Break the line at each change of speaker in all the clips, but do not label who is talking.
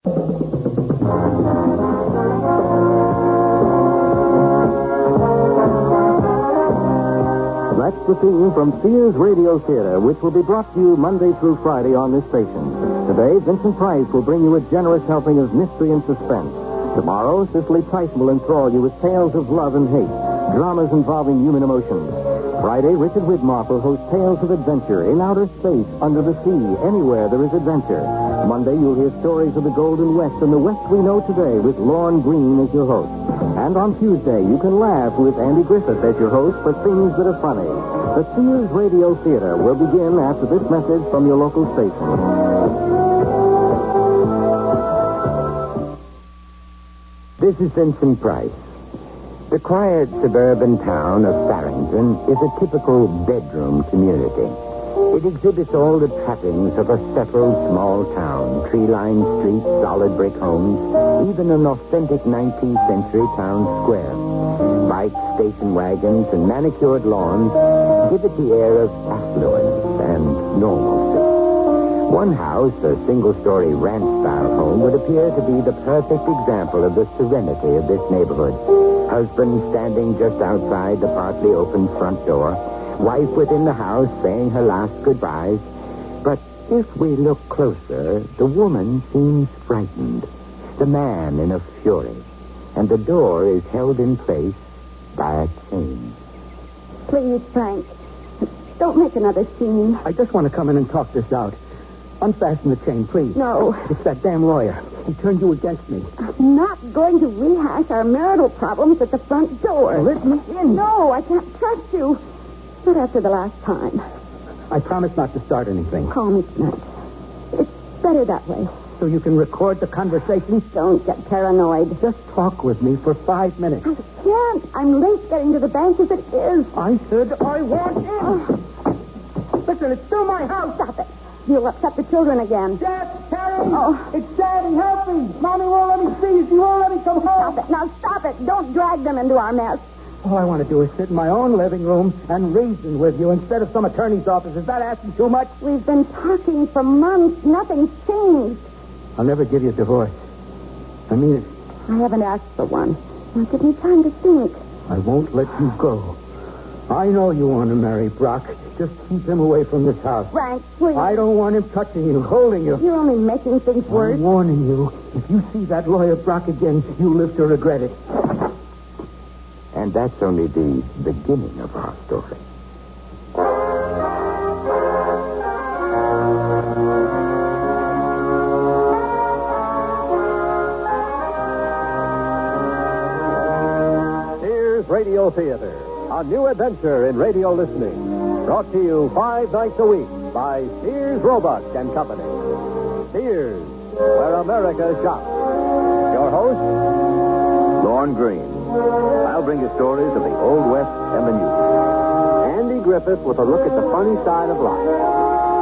That's the theme from Sears Radio Theater, which will be brought to you Monday through Friday on this station. Today, Vincent Price will bring you a generous helping of mystery and suspense. Tomorrow, Cicely Tyson will enthrall you with tales of love and hate, dramas involving human emotions. Friday, Richard Widmark will host tales of adventure in outer space, under the sea, anywhere there is adventure. Monday, you'll hear stories of the Golden West and the West we know today with Lorne Green as your host. And on Tuesday, you can laugh with Andy Griffith as your host for things that are funny. The Sears Radio Theater will begin after this message from your local station.
This is Vincent Price. The quiet suburban town of Farrington is a typical bedroom community. It exhibits all the trappings of a settled small town, tree-lined streets, solid brick homes, even an authentic 19th century town square. Bikes, station wagons, and manicured lawns give it the air of affluence and normalcy. One house, a single-story ranch-style home, would appear to be the perfect example of the serenity of this neighborhood. Husband standing just outside the partly open front door, wife within the house saying her last goodbyes. But if we look closer, the woman seems frightened, the man in a fury, and the door is held in place by a chain.
Please, Frank, don't make another scene.
I just want to come in and talk this out. Unfasten the chain, please.
No.
It's that damn lawyer. He turned you against me.
I'm not going to rehash our marital problems at the front door.
Well, let me in.
No, I can't trust you. Not after the last time.
I promise not to start anything.
Call me tonight. It's better that way.
So you can record the conversation?
Don't get paranoid.
Just talk with me for 5 minutes.
I can't. I'm late getting to the bank as it is.
I said I want in. Listen, it's still my house.
Stop it. You'll upset the children again.
Dad, Carrie!
Oh.
It's Daddy, help me! Mommy won't let me see. She won't let me come home.
Stop it. Now stop it. Don't drag them into our mess.
All I want to do is sit in my own living room and reason with you instead of some attorney's office. Is that asking too much?
We've been talking for months. Nothing's changed.
I'll never give you a divorce. I mean it.
I haven't asked for one. Now give me time to think.
I won't let you go. I know you want to marry Brock. Just keep him away from this house.
Frank, please.
I don't want him touching you, holding you.
You're only making things worse.
I'm warning you. If you see that lawyer Brock again, you'll live to regret it.
And that's only the beginning of our story.
Sears Radio Theater, a new adventure in radio listening. Brought to you 5 nights a week by Sears Roebuck and Company. Sears, where America shops. Your host, Lorne Green. I'll bring you stories of the Old West and the New. Andy Griffith with a look at the funny side of life.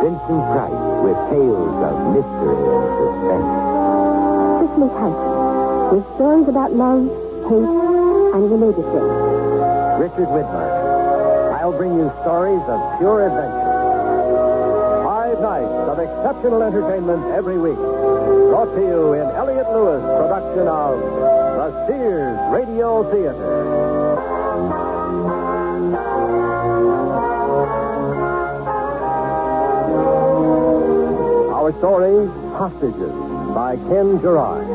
Vincent Price with tales of mystery and suspense.
Cicely Tyson, with stories about love, hate, and related things.
Richard Widmark. I'll bring you stories of pure adventure. 5 nights of exceptional entertainment every week. Brought to you in Elliott Lewis' production of the Sears Radio Theater. Our story, Hostages, by Ken Gerard.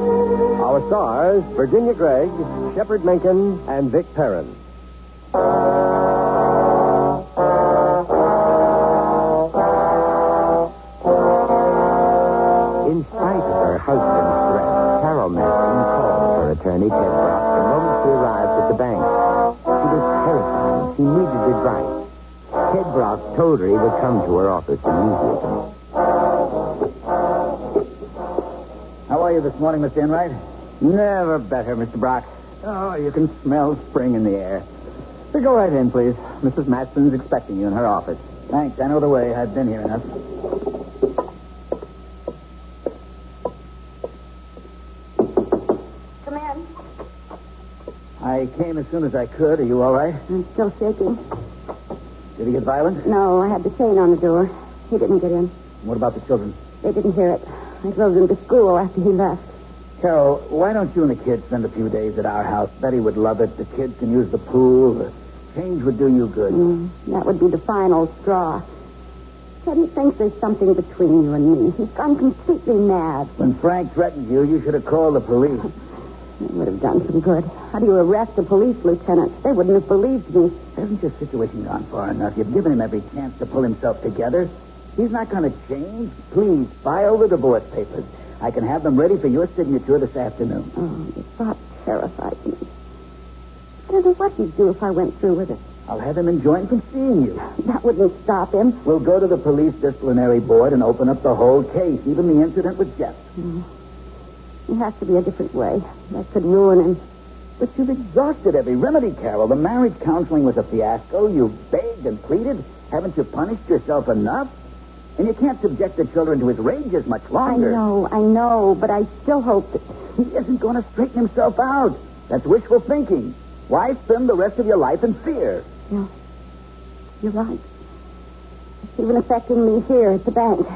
Our stars, Virginia Gregg, Shepard Menken, and Vic Perrin.
In spite of her husband's threat, Carol Manson called her attorney, Ted Brock, the moment she arrived at the bank. She was terrified. She needed advice. Ted Brock told her he would come to her office immediately.
How are you this morning, Mr. Enright?
Never better, Mr. Brock. Oh, you can smell spring in the air. So go right in, please. Mrs. Matson's expecting you in her office.
Thanks. I know the way. I've been here enough.
Come in.
I came as soon as I could. Are you all right?
I'm still shaking.
Did he get violent?
No, I had the chain on the door. He didn't get in.
What about the children?
They didn't hear it. I drove them to school after he left.
Carol, why don't you and the kids spend a few days at our house? Betty would love it. The kids can use the pool. The change would do you good.
That would be the final straw. Teddy thinks there's something between you and me. He's gone completely mad.
When Frank threatened you, you should have called the police.
It would have done some good. How do you arrest a police lieutenant? They wouldn't have believed me.
Hasn't your situation gone far enough? You've given him every chance to pull himself together. He's not going to change. Please, file the divorce papers. I can have them ready for your signature this afternoon.
Oh, the thought terrifies me. I don't know what he'd do if I went through with it.
I'll have him enjoined from seeing you.
That wouldn't stop him.
We'll go to the police disciplinary board and open up the whole case, even the incident with Jeff.
It has to be a different way. That could ruin him.
But you've exhausted every remedy, Carol. The marriage counseling was a fiasco. You begged and pleaded. Haven't you punished yourself enough? And you can't subject the children to his rages much longer.
I know, but I still hope that...
He isn't going to straighten himself out. That's wishful thinking. Why spend the rest of your life in fear?
No, you're right. It's even affecting me here at the bank.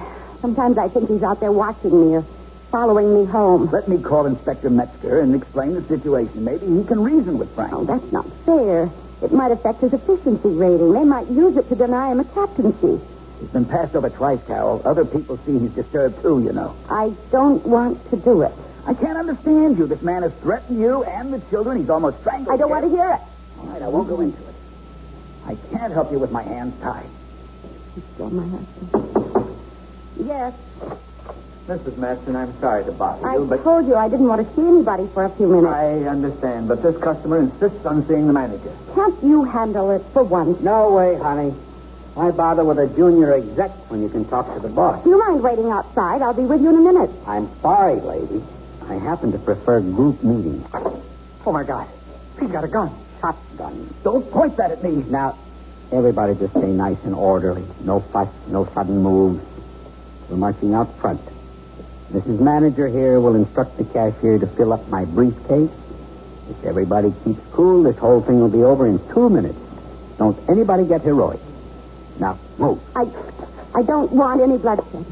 Sometimes I think he's out there watching me or following me home.
Let me call Inspector Metzger and explain the situation. Maybe he can reason with Frank.
Oh, that's not fair. It might affect his efficiency rating. They might use it to deny him a captaincy.
He's been passed over twice, Carol. Other people see he's disturbed, too, you know.
I don't want to do it.
I can't understand you. This man has threatened you and the children. He's almost strangled.
I don't want to hear it.
All right, I won't go into it. I can't help you with my hands tied.
He's still my husband. Yes.
Mrs. Matson, I'm sorry to bother
I
you, but...
told you I didn't want to see anybody for a few minutes.
I understand, but this customer insists on seeing the manager.
Can't you handle it for once?
No way, honey. Why bother with a junior exec when you can talk to the boss?
Do you mind waiting outside? I'll be with you in a minute.
I'm sorry, lady. I happen to prefer group meetings.
Oh, my God. He's got a gun.
Shotgun.
Don't point that at me.
Now, everybody just stay nice and orderly. No fuss, no sudden moves. We're marching out front. Mrs. Manager here will instruct the cashier to fill up my briefcase. If everybody keeps cool, this whole thing will be over in 2 minutes. Don't anybody get heroic. Now, move.
I don't want any bloodshed.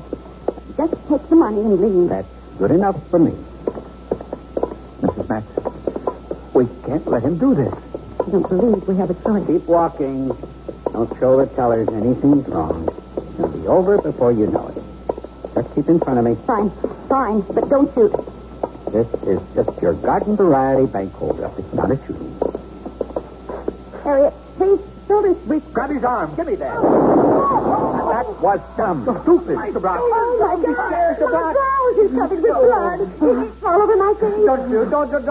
Just take the money and leave.
That's good enough for me.
Mrs. Matson, we can't let him do this.
I don't believe we have a choice.
Keep walking. Don't show the tellers anything's wrong. It'll be over before you know it. Just keep in front of me.
Fine, but don't shoot.
This is just your garden variety bank holdup. It's not a shooting.
Harriet, please fill this brief.
Grab his arm. Give me that.
That was dumb.
Stupid. Mr. Brock.
Oh, my God.
Mr. Brock.
He's covered with blood. It's all over my face.
Don't you.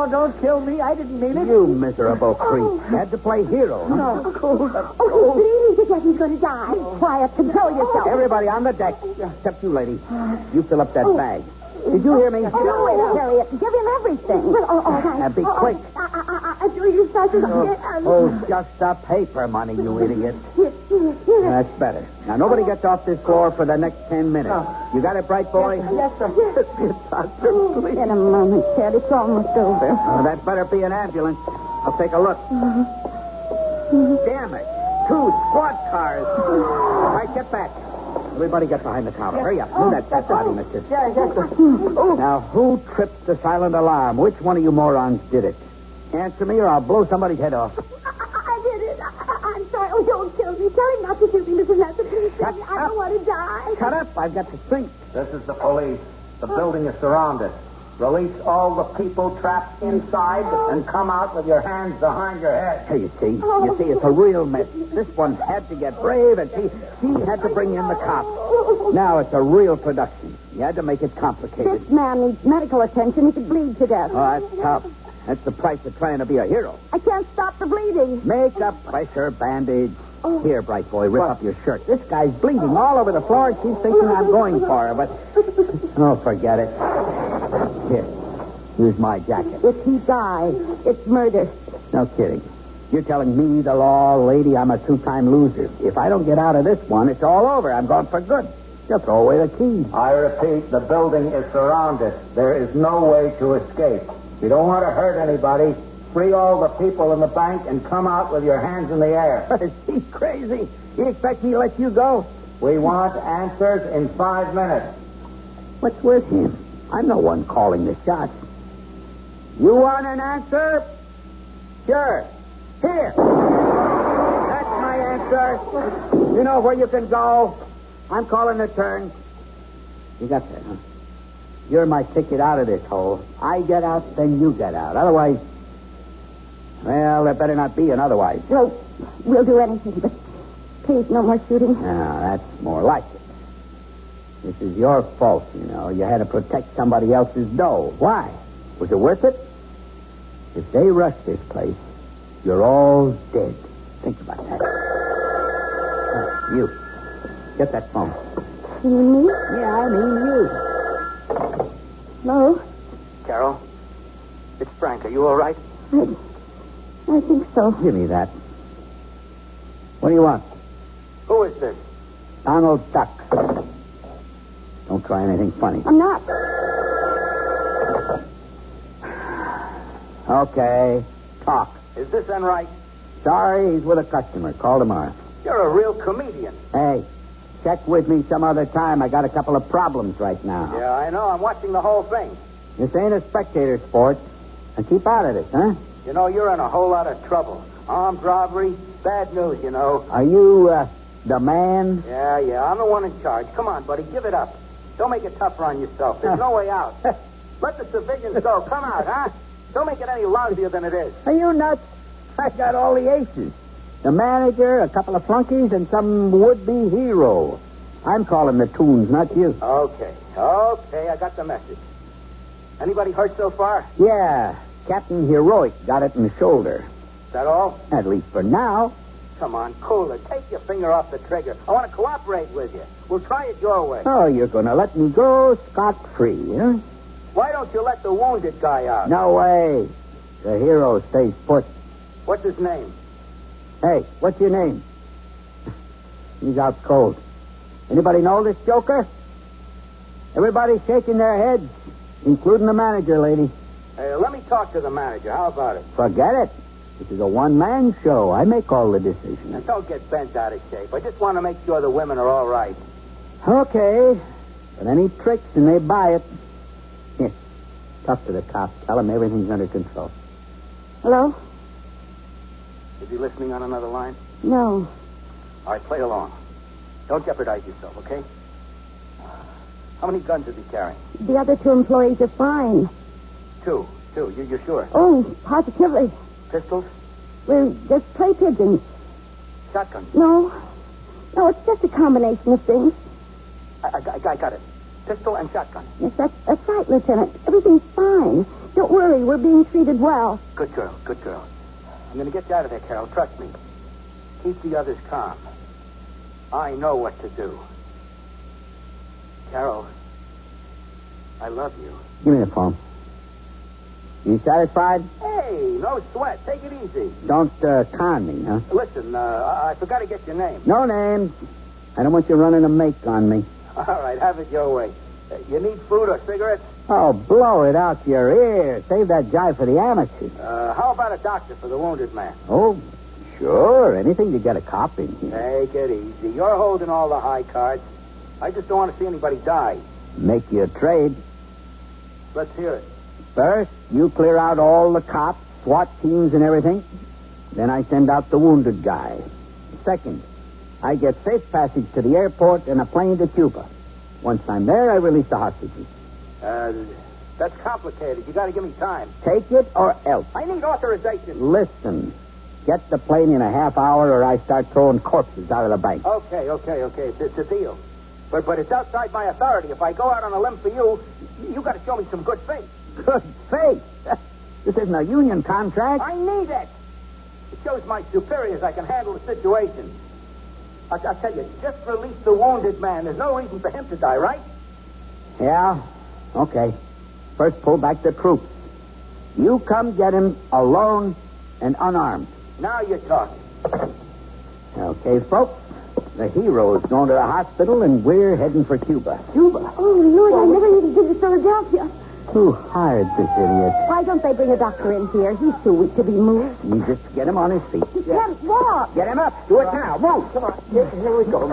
Don't kill me. I didn't mean it.
You miserable creep. Had to play hero. Huh?
No.
Oh, he's bleeding to death. He's going to die. Be quiet. Control yourself.
Everybody on the deck, except you, lady. You fill up that bag. Did you hear me?
No, Harriet. Give him everything. Well, all right.
And be quick.
Do you start to...
Oh, just the paper money, you idiot. That's better. Now, nobody gets off this floor for the next 10 minutes. You got it, bright boy?
Yes, sir.
In a moment, Ted. It's almost over.
Oh, that better be an ambulance. I'll take a look. Damn it. 2 squad cars. All right, get back. Everybody get behind the counter. Hurry up. Move that body, mister.
Yes, sir.
Now, who tripped the silent alarm? Which one of you morons did it? Answer me or I'll blow somebody's head off.
I did it. I'm sorry. Oh, don't kill me. Tell him not to shoot me, Mrs. Matson. Please,
Shut
I don't
up.
want to die.
Shut up. I've got to think.
This is the police. The building is surrounded. Release all the people trapped inside and come out with your hands behind your head.
Hey, you see, it's a real mess. This one had to get brave, and she had to bring in the cops. Now it's a real production. You had to make it complicated.
This man needs medical attention. He could bleed to death.
Oh, that's tough. That's the price of trying to be a hero.
I can't stop the bleeding.
Makeup, pressure, bandage. Here, bright boy, rip up your shirt. This guy's bleeding all over the floor, and she's thinking I'm going for her, but... Oh, forget it. Here, here's my jacket.
If he dies, it's murder.
No kidding. You're telling me, the law lady, I'm a 2-time loser. If I don't get out of this one, it's all over. I'm gone for good. You'll throw away the key.
I repeat, the building is surrounded. There is no way to escape. You don't want to hurt anybody. Free all the people in the bank and come out with your hands in the air.
Is he crazy? You expect me to let you go?
We want answers in 5 minutes.
What's with him? I'm the one calling the shots. You want an answer? Sure. Here. That's my answer. You know where you can go. I'm calling the turn. You got that, huh? You're my ticket out of this hole. I get out, then you get out. Otherwise, well, there better not be an otherwise.
No, we'll do anything, but please, no more shooting.
Now, that's more like it. This is your fault, you know. You had to protect somebody else's dough. Why? Was it worth it? If they rush this place, you're all dead. Think about that. You. Get that phone.
You mean me?
Yeah, I mean you.
Hello?
Carol, it's Frank. Are you all right?
I think so.
Give me that. What do you want?
Who is this?
Donald Duck. Don't try anything funny.
I'm not.
Okay. Talk.
Is this Enright?
Sorry, he's with a customer. Call tomorrow.
You're a real comedian.
Hey, check with me some other time. I got a couple of problems right now.
Yeah, I know. I'm watching the whole thing.
This ain't a spectator sport. And keep out of this, huh?
You know, you're in a whole lot of trouble. Armed robbery, bad news, you know.
Are you, the man?
Yeah, I'm the one in charge. Come on, buddy, give it up. Don't make it tougher on yourself. There's no way out. Let the civilians go. Come out, huh? Don't make it any lousier than it is.
Are you nuts? I got all the aces. The manager, a couple of flunkies, and some would-be hero. I'm calling the tunes, not you.
Okay, I got the message. Anybody hurt so far?
Yeah, Captain Heroic got it in the shoulder.
Is that all?
At least for now.
Come on, cooler. Take your finger off the trigger. I want to cooperate with you. We'll try it your way.
Oh, you're going to let me go scot-free, huh?
Why don't you let the wounded guy out?
No way. The hero stays put.
What's his name?
Hey, what's your name? He's out cold. Anybody know this joker? Everybody's shaking their heads, including the manager lady.
Hey, let me talk to the manager. How about it?
Forget it. This is a one-man show. I make all the decisions.
Now, don't get bent out of shape. I just want to make sure the women are all right.
Okay. But any tricks and they buy it. Here, talk to the cop. Tell him everything's under control.
Hello?
Is he listening on another line?
No.
All right, play along. Don't jeopardize yourself, okay? How many guns is he carrying?
The other two employees are fine.
Two. You're sure?
Oh, positively.
Pistols?
Well, there's play pigeons.
Shotguns?
No, it's just a combination of things.
I got it. Pistol and shotgun.
Yes, that's right, Lieutenant. Everything's fine. Don't worry, we're being treated well.
Good girl. I'm going to get you out of there, Carol. Trust me. Keep the others calm. I know what to do. Carol, I love you.
Give me the phone. You satisfied?
Hey, no sweat. Take it easy.
Don't con me, huh?
Listen, I forgot to get your name.
No names. I don't want you running a make on me.
All right, have it your way. You need food or cigarettes?
Oh, blow it out your ear. Save that jive for the amateurs.
How about a doctor for the wounded man?
Oh, sure. Anything to get a cop in here.
Take it easy. You're holding all the high cards. I just don't want to see anybody die.
Make you a trade.
Let's hear it.
First, you clear out all the cops, SWAT teams, and everything. Then I send out the wounded guy. Second, I get safe passage to the airport and a plane to Cuba. Once I'm there, I release the hostages.
That's complicated. You got to give me time.
Take it or else.
I need authorization.
Listen, get the plane in a half hour or I start throwing corpses out of the bank.
Okay. It's a deal. But it's outside my authority. If I go out on a limb for you got to show me some good faith.
Good faith? This isn't a union contract.
I need it. It shows my superiors I can handle the situation. I'll tell you, just release the wounded man. There's no reason for him to die, right?
Yeah, okay. First, pull back the troops. You come get him alone and unarmed.
Now you're talking.
Okay, folks. The hero's going to the hospital, and we're heading for Cuba.
Cuba? Oh, Lord, I never needed to get to Philadelphia.
Who hired this idiot?
Why don't they bring a doctor in here? He's too weak to be moved.
You just get him on his feet.
He can't walk.
Get him up. Do it now. Move.
Come on. Here we go.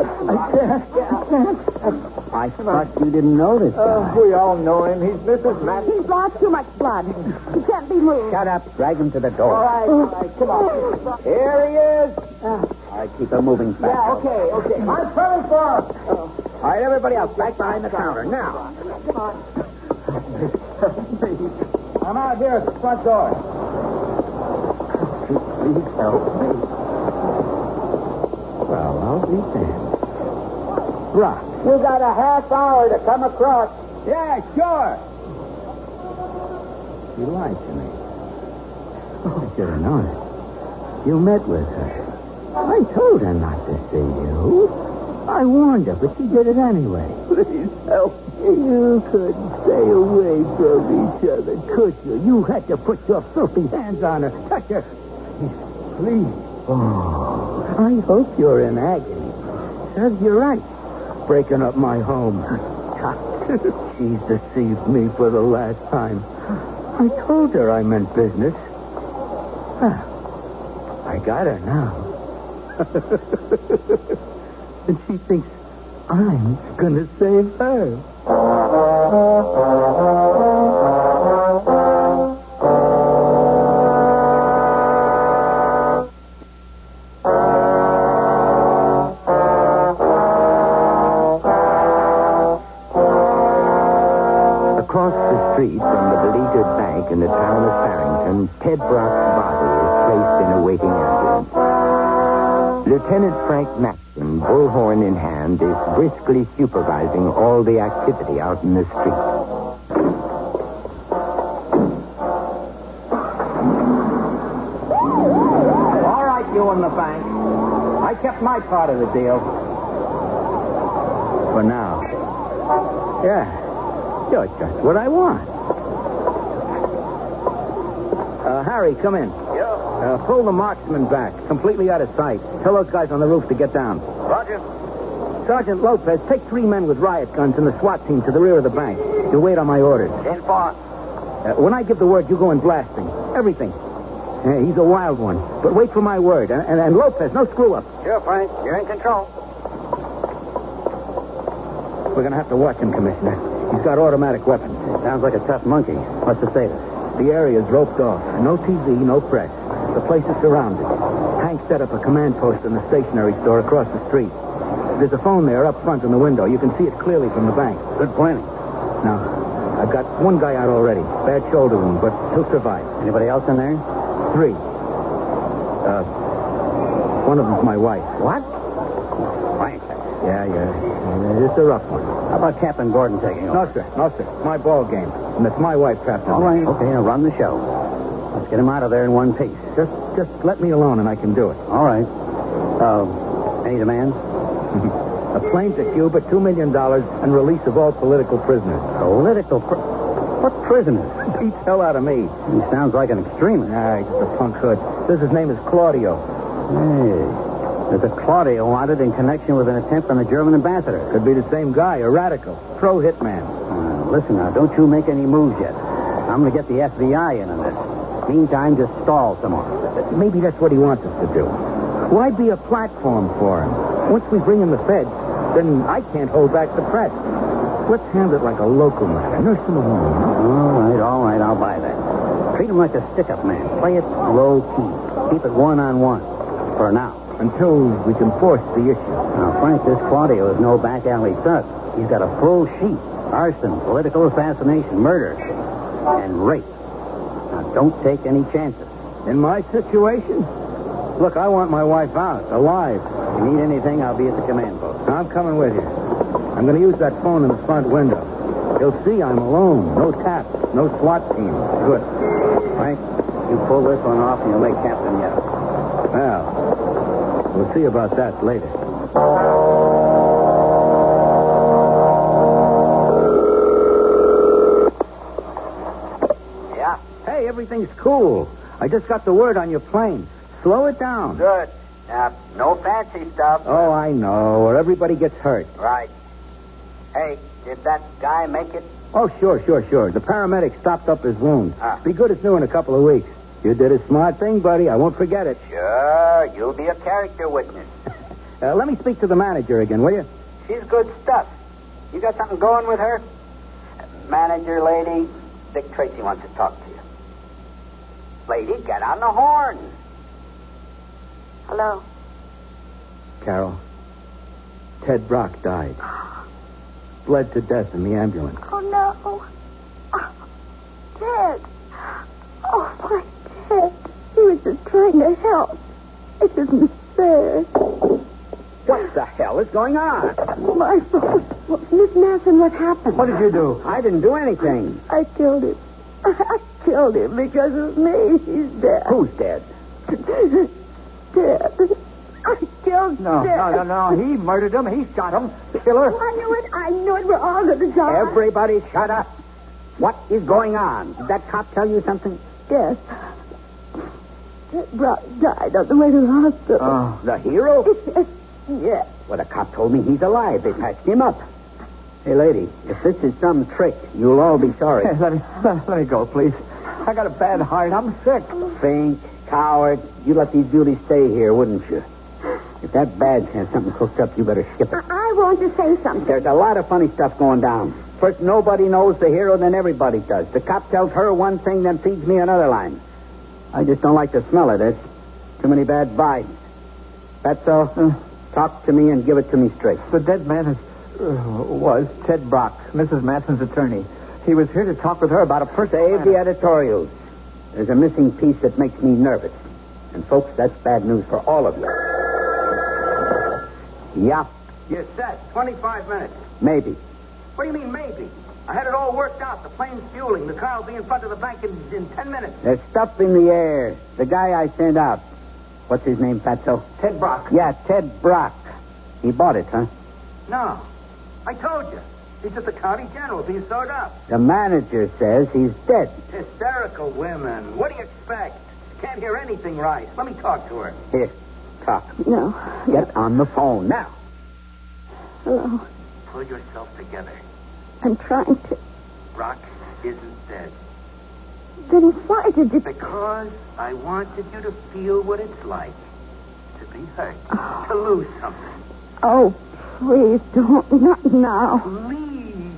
I thought you didn't know this guy.
We all know him. He's Mrs. Matt.
He's lost too much blood. He can't be moved.
Shut up. Drag him to the door.
All right. Come on. Here he is.
All right, keep him moving fast.
Yeah, okay. I'm coming for him.
All right, everybody else, back behind the counter. Now.
I'm out here at the front door.
Please help me. Well, I'll be damned. Rock.
You got a half hour to come across. Yeah, sure.
You lied to me. Oh, I should have known it. You met with her. I told her not to see you. I warned her, but she did it anyway.
Please help me.
You couldn't stay away from each other, could you? You had to put your filthy hands on her. Touch her. Please. Oh, I hope you're in agony. Serves you right. Breaking up my home. She's deceived me for the last time. I told her I meant business. I got her now. And she thinks I'm going to save her. Across the street from the beleaguered bank in the town of Farrington, Ted Brock's body is placed in a waiting ambulance. Lieutenant Frank Maxson, bullhorn in hand, is briskly supervising all the activity out in the street.
All right, you in the bank. I kept my part of the deal.
For now. Yeah. You're just what I want. Harry, come in.
Yeah.
Pull the marksman back, completely out of sight. Tell those guys on the roof to get down.
Roger.
Sergeant Lopez, take 3 men with riot guns and the SWAT team to the rear of the bank. You wait on my orders.
10-4.
When I give the word, you go in blasting. Everything. Yeah, he's a wild one. But wait for my word. And Lopez, no screw-up.
Sure, Frank. You're in control.
We're going to have to watch him, Commissioner. He's got automatic weapons.
Sounds like a tough monkey. What's the status?
The area's roped off. No TV, no press. The place is surrounded. Hank set up a command post in the stationery store across the street. There's a phone there up front in the window. You can see it clearly from the bank.
Good planning.
Now, I've got one guy out already. Bad shoulder wound, but he'll survive.
Anybody else in there?
3. One of them's my wife.
What? Frank.
Yeah. It's a rough one.
How about Captain Gordon taking over?
No, sir. My ball game. And it's my wife trapped in
All
there.
right. Okay, now run the show. Let's get him out of there in one piece.
Just let me alone and I can do it.
All right. Any demands?
A plane to Cuba, $2 million, and release of all political prisoners.
What prisoners?
Beats hell out of me.
He sounds like an extremist.
He's just a punk hood. Says his name is Claudio.
Hey, there's a Claudio wanted in connection with an attempt on the German ambassador.
Could be the same guy, a radical. Pro-hitman.
Listen now, don't you make any moves yet. I'm going to get the FBI in on this. Meantime, just stall some more.
Maybe that's what he wants us to do. Why be a platform for him? Once we bring in the feds, then I can't hold back the press. Let's handle it like a local matter. Nurse him along.
All right, I'll buy that. Treat him like a stick-up man. Play it low-key. Keep it one-on-one. For now.
Until we can force the issue.
Now, Frank, this Claudio is no back-alley thug. He's got a full sheet. Arson, political assassination, murder, and rape. Now, don't take any chances.
In my situation? Look, I want my wife out, alive.
If you need anything, I'll be at the command post.
I'm coming with you. I'm going to use that phone in the front window. He'll see I'm alone. No taps, no SWAT team. Good.
Frank, you pull this one off and you'll make Captain yell.
Well, we'll see about that later.
Yeah.
Hey, everything's cool. I just got the word on your plane. Slow it down.
Good. No fancy stuff.
Oh, I know. Or everybody gets hurt.
Right. Hey, did that guy make it? Oh, sure. The paramedic stopped up his wound.
Ah.
Be good as new in a couple of weeks. You did a smart thing, buddy. I won't forget it.
Sure, you'll be a character witness.
Let me speak to the manager again, will you?
She's good stuff. You got something going with her? Manager lady, Dick Tracy wants to talk to you. Lady, get on the horn.
Hello.
Carol, Ted Brock died. Bled to death in the ambulance.
Oh, no. Oh, Ted. Oh, my Ted. He was just trying to help. It isn't fair.
What the hell is going on?
My fault. Well, Miss Masson, what happened?
What did you do?
I didn't do anything.
I killed him. I killed him because of me. He's dead.
Who's dead?
Dead. I killed
No. He murdered him. He shot him. Killer.
I knew it. We're all going to die.
Everybody shut up. What is going on? Did that cop tell you something?
Yes. Ted Brock died on the way to the hospital.
Oh, the hero?
Yes.
Well, the cop told me he's alive. They patched him up. Hey, lady, if this is some trick, you'll all be sorry.
Hey, let me go, please. I got a bad heart. I'm sick.
Think, coward. You'd let these beauties stay here, wouldn't you? If that badge has something cooked up, you better ship it.
I want to say something.
There's a lot of funny stuff going down. First, nobody knows the hero, then everybody does. The cop tells her one thing, then feeds me another line. I just don't like the smell of this. Too many bad vibes. That's all. Talk to me and give it to me straight.
The dead man was Ted Brock, Mrs. Manson's attorney. He was here to talk with her about a personal
Save the editorials. There's a missing piece that makes me nervous. And, folks, that's bad news for all of you. Yeah,
You're set. 25 minutes.
maybe.
What do you mean, maybe? I had it all worked out. The plane's fueling. The car will be in front of the bank in 10 minutes.
There's stuff in the air. The guy I sent out. What's his name, Fatso?
Ted Brock.
Yeah, Ted Brock. He bought it, huh?
No. I told you. He's at the county general being sewed up.
The manager says he's dead.
Hysterical women. What do you expect? Can't hear anything right. Let me talk to her.
Here, talk.
No.
Get on the phone now.
Hello.
Pull yourself together.
I'm trying to.
Brock isn't dead.
Then why did you...
Because I wanted you to feel what it's like to be hurt, to lose something.
Oh, please don't. Not now.
Please.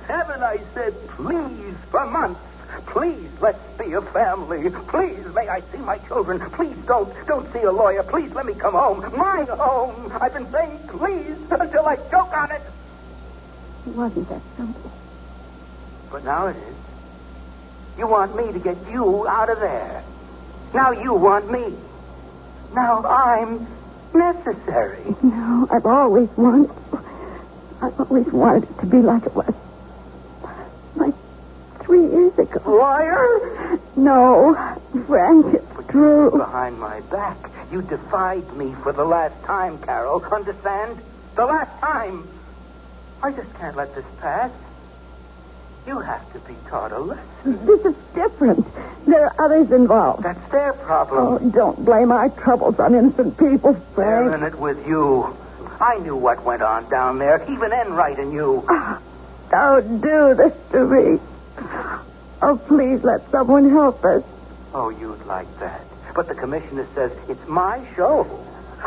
Haven't I said please for months? Please, let's be a family. Please, may I see my children. Please don't see a lawyer. Please let me come home. My home. I've been saying please until I choke on it.
It wasn't that simple.
But now it is. You want me to get you out of there. Now you want me. Now I'm necessary.
No, I've always wanted it to be like it was. Like 3 years ago.
Liar!
No, Frank, it's true.
Behind my back, you defied me for the last time, Carol. Understand? The last time. I just can't let this pass. You have to be taught a lesson.
This is different. There are others involved.
That's their problem.
Oh, don't blame our troubles on innocent people,
They're
Frank.
in it with you. I knew what went on down there, even Enright and you.
Don't do this to me. Oh, please let someone help us.
Oh, you'd like that. But the commissioner says it's my show.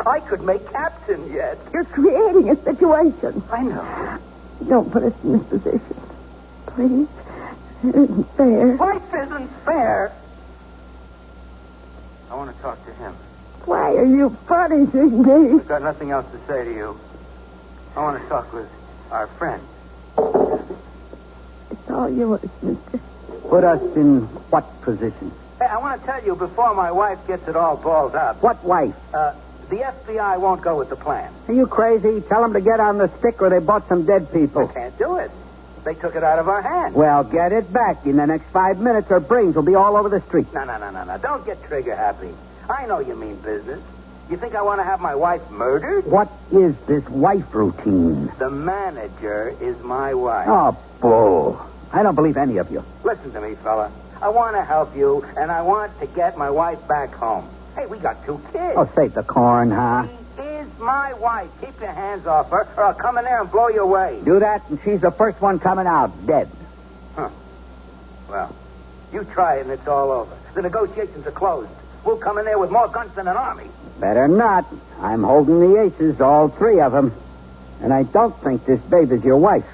I could make captain yet.
You're creating a situation.
I know.
Don't put us in this position. Please. It isn't fair.
Life isn't fair. I want to talk to him.
Why are you punishing me?
I've got nothing else to say to you. I want to talk with our friend.
It's all yours, mister.
Put us in what position?
Hey, I want to tell you before my wife gets it all balled up.
What wife?
The FBI won't go with the plan.
Are you crazy? Tell them to get on the stick or they bought some dead people.
They can't do it. They took it out of our hands.
Well, get it back. In the next 5 minutes, her brains will be all over the street.
No. Don't get trigger happy. I know you mean business. You think I want to have my wife murdered?
What is this wife routine?
The manager is my wife.
Oh, bull. I don't believe any of you.
Listen to me, fella. I want to help you, and I want to get my wife back home. Hey, we got 2 kids.
Oh, save the corn, huh?
She is my wife. Keep your hands off her, or I'll come in there and blow you away.
Do that, and she's the first one coming out, dead.
Huh. Well, you try it and it's all over. The negotiations are closed. We'll come in there with more guns than an army.
Better not. I'm holding the aces, all three of them. And I don't think this babe is your wife.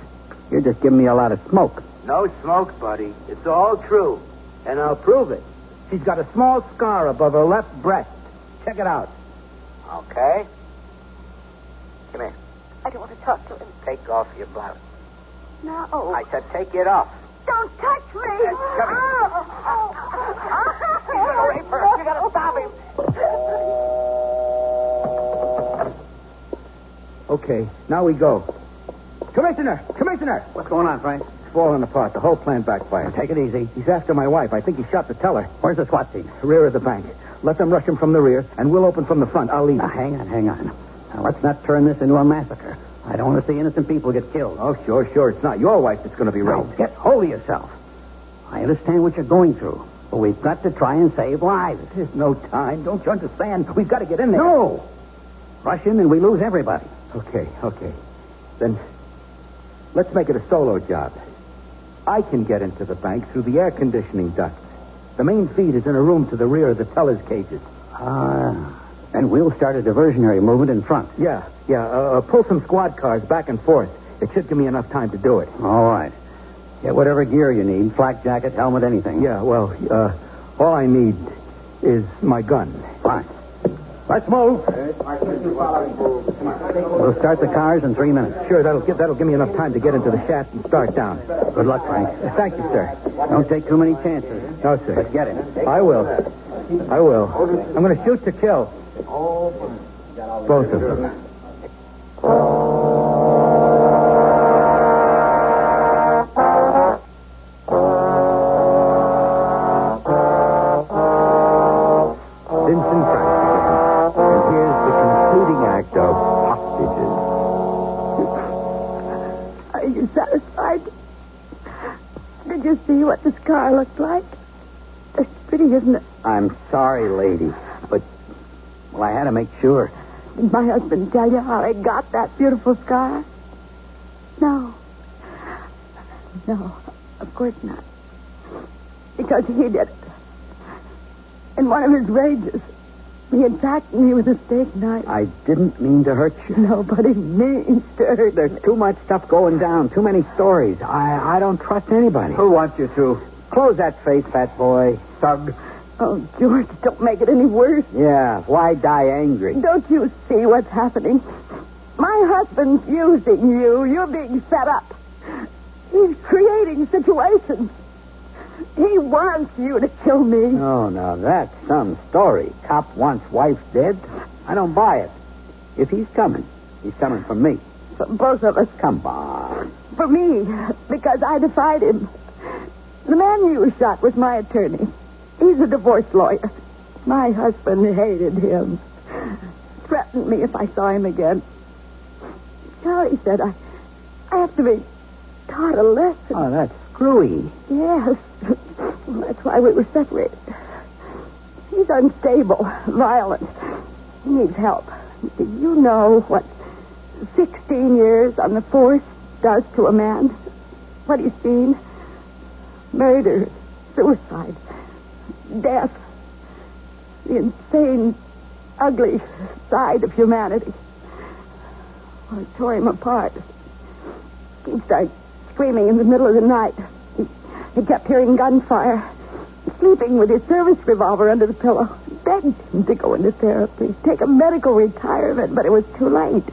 You're just giving me a lot of smoke.
No smoke, buddy. It's all true. And I'll prove it. She's got a small scar above her left breast. Check it out. Okay. Come here.
I don't want to talk to him.
Take off your blouse.
No.
I said take it off.
Don't touch me.
come here.
He's going to rape her. You got to stop him.
Okay, now we go. Commissioner!
What's going on, Frank?
It's falling apart. The whole plan backfired.
Take it easy.
He's after my wife. I think he shot the teller.
Where's the SWAT team?
Rear of the bank. Let them rush him from the rear, and we'll open from the front. I'll leave.
Now, hang on. Now, let's not turn this into a massacre. I don't want to see innocent people get killed.
Oh, sure. It's not your wife that's going to be
Now,
raped.
get hold of yourself. I understand what you're going through, but we've got to try and save lives.
There's no time. Don't you understand? We've got to get in there.
No! Rush in and we lose everybody.
Okay. Then let's make it a solo job. I can get into the bank through the air conditioning ducts. The main feed is in a room to the rear of the teller's cages.
And we'll start a diversionary movement in front.
Yeah. Pull some squad cars back and forth. It should give me enough time to do it.
All right. Get whatever gear you need, flak jacket, helmet, anything.
Yeah, well, all I need is my gun.
Fine. Let's move. We'll start the cars in 3 minutes.
Sure, that'll give me enough time to get into the shaft and start down.
Good luck, Frank.
Thank you, sir.
Don't take too many chances.
No, sir.
But get him.
I will. I'm going to shoot to kill. Both of them. Vincent Price again. And here's the concluding act of Hostages.
Are you satisfied? Did you see what the scar looked like? It's pretty, isn't it?
I'm sorry, lady, but, well, I had to make sure.
Did my husband tell you how he got that beautiful scar? No, of course not. Because he did it. In one of his rages, he attacked me with a steak knife.
I didn't mean to hurt you.
Nobody means to hurt.
There's too much stuff going down, too many stories. I don't trust anybody.
Who wants you to?
Close that face, fat boy. Thug.
Oh, George, don't make it any worse.
Yeah, why die angry?
Don't you see what's happening? My husband's using you. You're being set up. He's creating situations. He wants you to kill me.
Oh, now that's some story. Cop wants wife dead? I don't buy it. If he's coming for me.
For both of us.
Come on.
For me, because I defied him. The man you shot was my attorney. He's a divorce lawyer. My husband hated him. Threatened me if I saw him again. Charlie said I have to be taught a lesson.
Oh, that's screwy.
Yes. Well, that's why we were separated. He's unstable, violent. He needs help. Do you know what 16 years on the force does to a man? What he's seen? Murder, suicide, death. The insane, ugly side of humanity. Well, it tore him apart. He'd start screaming in the middle of the night. He kept hearing gunfire. Sleeping with his service revolver under the pillow. Begged him to go into therapy. Take a medical retirement, but it was too late.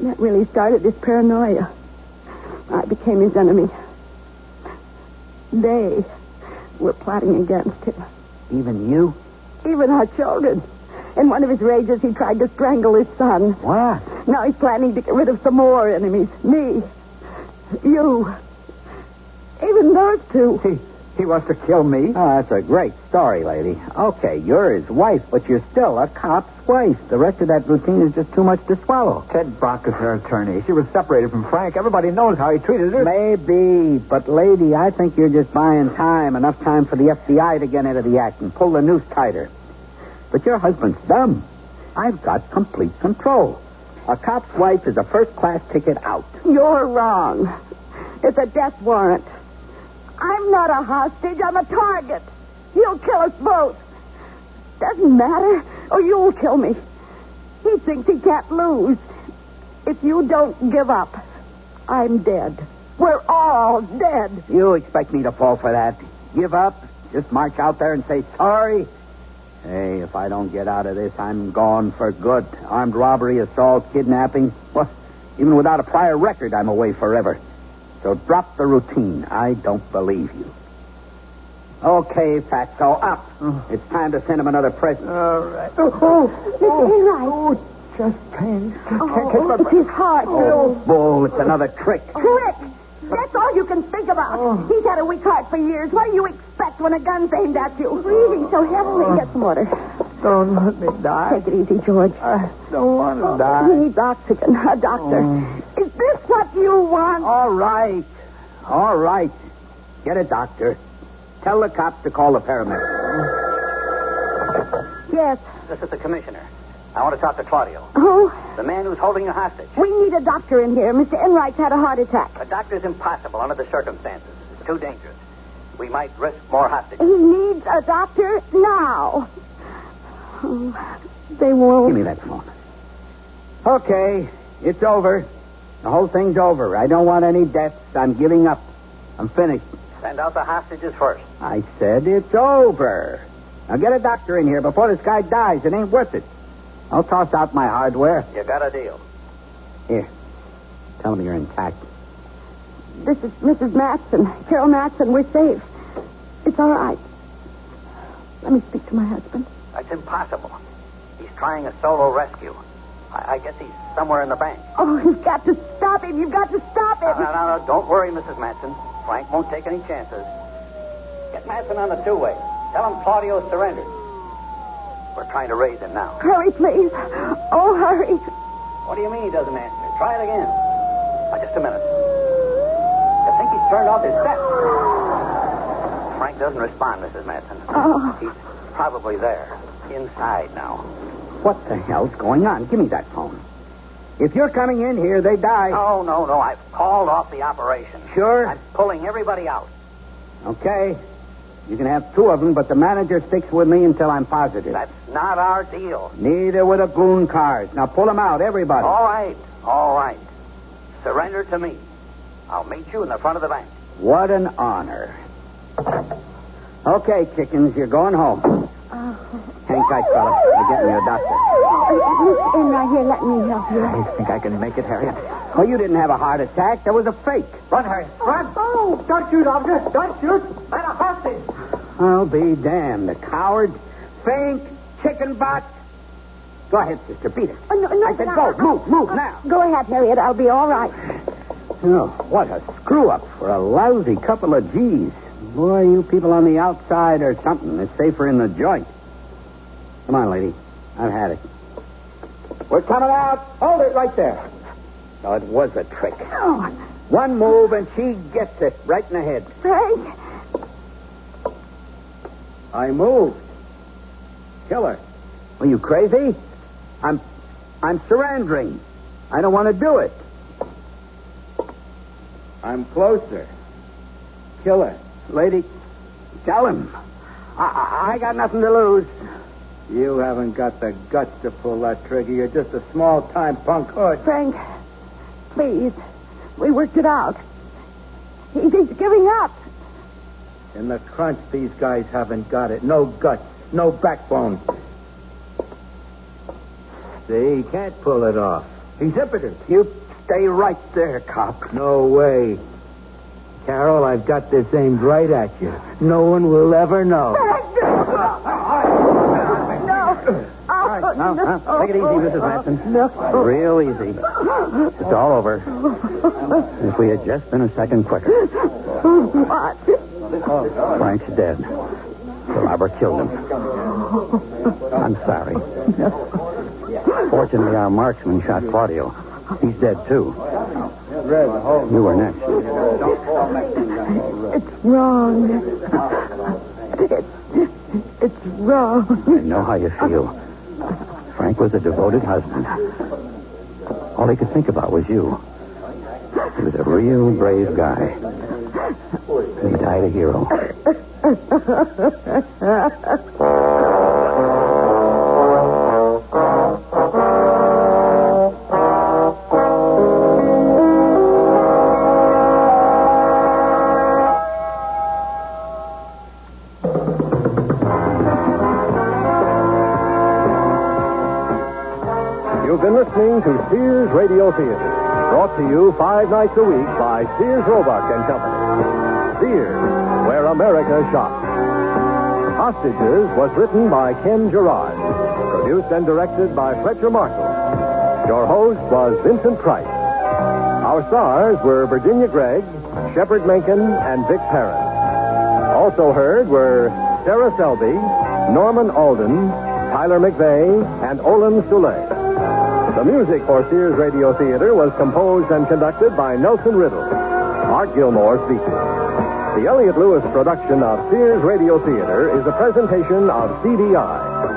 That really started his paranoia. I became his enemy. They were plotting against him.
Even you?
Even our children. In one of his rages, he tried to strangle his son.
What?
Now he's planning to get rid of some more enemies. Me. You. Even those two.
He wants to kill me? Oh, that's a great story, lady. Okay, you're his wife, but you're still a cop's wife. The rest of that routine is just too much to swallow.
Ted Brock is her attorney. She was separated from Frank. Everybody knows how he treated her.
Maybe, but lady, I think you're just buying time. Enough time for the FBI to get into the act and pull the noose tighter. But your husband's dumb. I've got complete control. A cop's wife is a first-class ticket out.
You're wrong. It's a death warrant. I'm not a hostage. I'm a target. He'll kill us both. Doesn't matter. Or you'll kill me. He thinks he can't lose. If you don't give up, I'm dead. We're all dead.
You expect me to fall for that? Give up? Just march out there and say sorry? Hey, if I don't get out of this, I'm gone for good. Armed robbery, assault, kidnapping. Well, even without a prior record, I'm away forever. So drop the routine. I don't believe you. Okay, Fatso, up. It's time to send him another present.
All right.
Right.
Just pain.
It's his heart.
Oh, bull, it's another trick.
Trick! That's all you can think about. He's had a weak heart for years. What do you expect when a gun's aimed at you? Breathing so heavily. Get some water.
Don't let me die.
Take it easy, George.
I don't want to
He
die.
needs oxygen. A doctor. Is this what you want?
All right. All right. Get a doctor. Tell the cops to call the paramedics.
Yes.
This is the commissioner. I want to talk to Claudio,
Who?
the man who's holding you hostage.
We need a doctor in here. Mr. Enright's had a heart attack.
A doctor's impossible under the circumstances. It's too dangerous. We might risk more hostages.
He needs a doctor now. Oh, they won't.
Give me that phone. Okay, it's over. The whole thing's over. I don't want any deaths. I'm giving up. I'm finished.
Send out the hostages first.
I said it's over. Now get a doctor in here before this guy dies. It ain't worth it. I'll toss out my hardware.
You got a deal.
Here. Tell me you're intact.
This is Mrs. Matson. Carol Matson, we're safe. It's all right. Let me speak to my husband.
That's impossible. He's trying a solo rescue. I guess he's somewhere in the bank.
Oh, you've got to stop him. You've got to stop him.
No. Don't worry, Mrs. Matson. Frank won't take any chances. Get Matson on the two-way. Tell him Claudio surrendered. We're trying to raise him now.
Hurry, please. Oh, hurry.
What do you mean he doesn't answer? Try it again. Now, just a minute. I think he's turned off his set. Frank doesn't respond, Mrs. Matson.
Oh.
He's probably there. Inside now.
What the hell's going on? Give me that phone. If you're coming in here, they die.
No. I've called off the operation.
Sure?
I'm pulling everybody out.
Okay. You can have two of them, but the manager sticks with me until I'm positive.
That's not our deal.
Neither with the goon cars. Now pull them out, everybody.
All right. Surrender to me. I'll meet you in the front of the bank.
What an honor. Okay, chickens, you're going home. Hang tight, fella. We're getting you a doctor.
Miss Enright, here, let me help you.
I think I can make it, Harriet.
Well, you didn't have a heart attack. That was a fake.
Run, Harriet. Run. Oh, don't shoot, officer. Don't shoot. I'm a hostage.
I'll be damned. The coward. Faint. Chicken bot. Go ahead, sister. Beat it.
No,
I said go. Move now.
Go ahead, Harriet. I'll be all right.
Oh, what a screw-up for a lousy couple of G's. Boy, you people on the outside are something. It's safer in the joint. Come on, lady. I've had it. We're coming out. Hold it right there. Oh, it was a trick.
Oh,
One move and she gets it right in the head.
Frank.
I moved. Kill her. Are you crazy? I'm surrendering. I don't want to do it. I'm closer. Kill her. Lady, tell him. I got nothing to lose.
You haven't got the guts to pull that trigger. You're just a small-time punk hood.
Frank, please. We worked it out. He's giving up.
In the crunch, these guys haven't got it. No guts, no backbone. See, he can't pull it off. He's impotent.
You stay right there, cop.
No way. Carol, I've got this aimed right at you. No one will ever know.
No. Take it easy, Mrs. Matson.
No.
Real easy. It's all over. If we had just been a second quicker.
What?
Frank's dead. The robber killed him. I'm sorry. Fortunately, our marksman shot Claudio. He's dead, too. You were next.
It's wrong. It's wrong.
I know how you feel. Frank was a devoted husband. All he could think about was you. He was a real brave guy. He died
died a hero.
You've been listening to Sears Radio Theater, brought to you 5 nights a week by Sears Roebuck and Company. Sears, where America shops. Hostages was written by Ken Gerard, produced and directed by Fletcher Marshall. Your host was Vincent Price. Our stars were Virginia Gregg, Shepard Menken, and Vic Perrin. Also heard were Sarah Selby, Norman Alden, Tyler McVeigh, and Olin Soule. The music for Sears Radio Theater was composed and conducted by Nelson Riddle. Art Gilmore speaking. The Elliott Lewis production of Sears Radio Theater is a presentation of CDI.